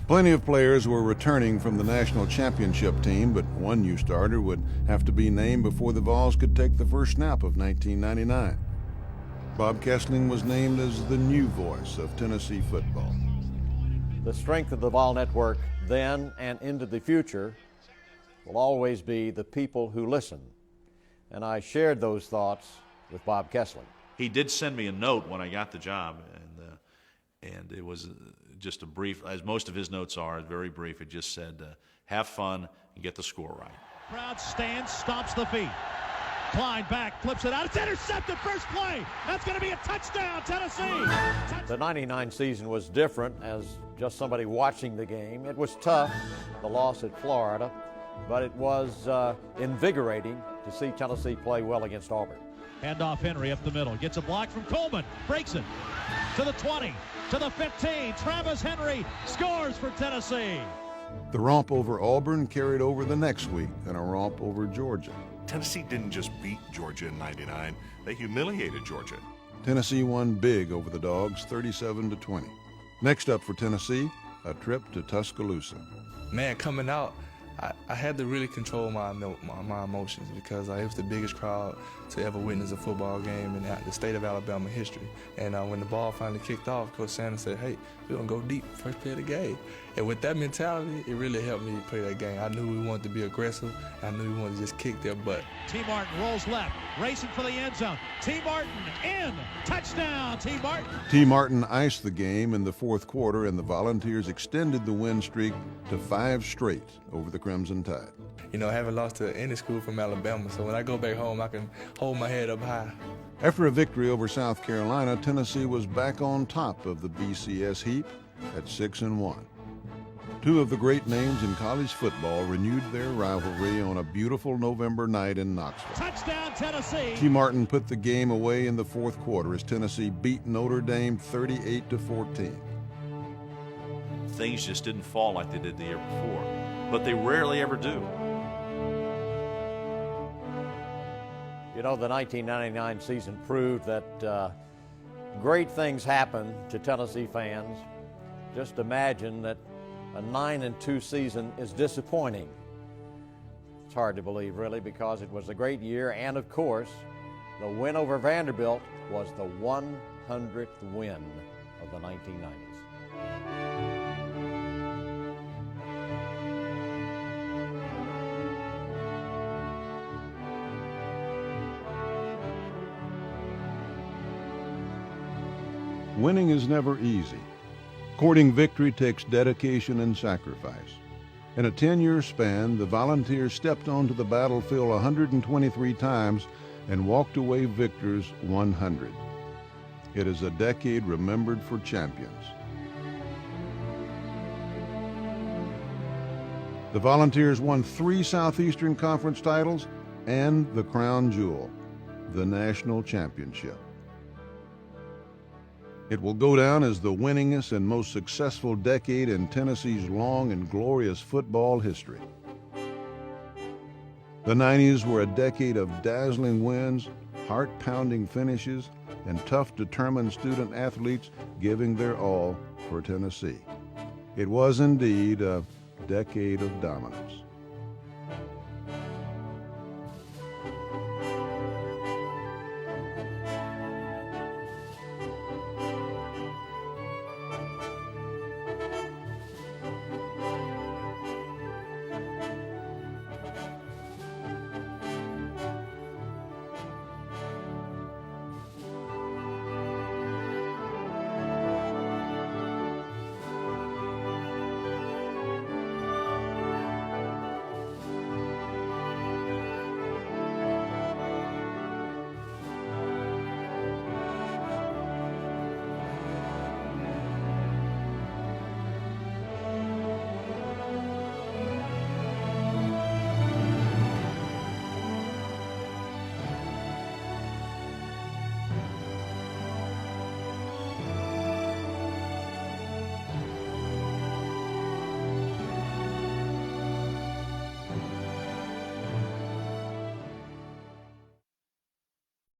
Plenty of players were returning from the national championship team, but one new starter would have to be named before the Vols could take the first snap of 1999. Bob Kesling was named as the new voice of Tennessee football. The strength of the Vol Network then and into the future will always be the people who listen. And I shared those thoughts with Bob Kesling. He did send me a note when I got the job, and it was just a brief, as most of his notes are, very brief. It just said, have fun and get the score right. Crowd stands, stomps the feet. Klein back, flips it out. It's intercepted, first play. That's going to be a touchdown, Tennessee. The 99 season was different as just somebody watching the game. It was tough, the loss at Florida, but it was invigorating to see Tennessee play well against Auburn. Handoff Henry up the middle. Gets a block from Coleman. Breaks it to the 20, to the 15. Travis Henry scores for Tennessee. The romp over Auburn carried over the next week in a romp over Georgia. Tennessee didn't just beat Georgia in '99, they humiliated Georgia. Tennessee won big over the Dogs, 37-20. Next up for Tennessee, a trip to Tuscaloosa. Man, coming out, I had to really control my emotions because it was the biggest crowd to ever witness a football game in the state of Alabama history. And when the ball finally kicked off, Coach Sanders said, hey, we're going to go deep first play of the game. And with that mentality, it really helped me play that game. I knew we wanted to be aggressive. I knew we wanted to just kick their butt. T. Martin rolls left, racing for the end zone. T. Martin in, touchdown, T. Martin. T. Martin iced the game in the fourth quarter, and the Volunteers extended the win streak to 5 straight over the Crimson Tide. You know, I haven't lost to any school from Alabama, so when I go back home, I can hold my head up high. After a victory over South Carolina, Tennessee was back on top of the BCS heap at 6-1. Two of the great names in college football renewed their rivalry on a beautiful November night in Knoxville. Touchdown, Tennessee. T. Martin put the game away in the fourth quarter as Tennessee beat Notre Dame 38-14. Things just didn't fall like they did the year before, but they rarely ever do. You know, the 1999 season proved that great things happen to Tennessee fans. Just imagine that a 9-2 season is disappointing. It's hard to believe, really, because it was a great year, and of course, the win over Vanderbilt was the 100th win of the 1990s. Winning is never easy. Courting victory takes dedication and sacrifice. In a 10-year span, the Volunteers stepped onto the battlefield 123 times and walked away victors 100. It is a decade remembered for champions. The Volunteers won 3 Southeastern Conference titles and the crown jewel, the national championship. It will go down as the winningest and most successful decade in Tennessee's long and glorious football history. The 90s were a decade of dazzling wins, heart-pounding finishes, and tough, determined student athletes giving their all for Tennessee. It was indeed a decade of dominance.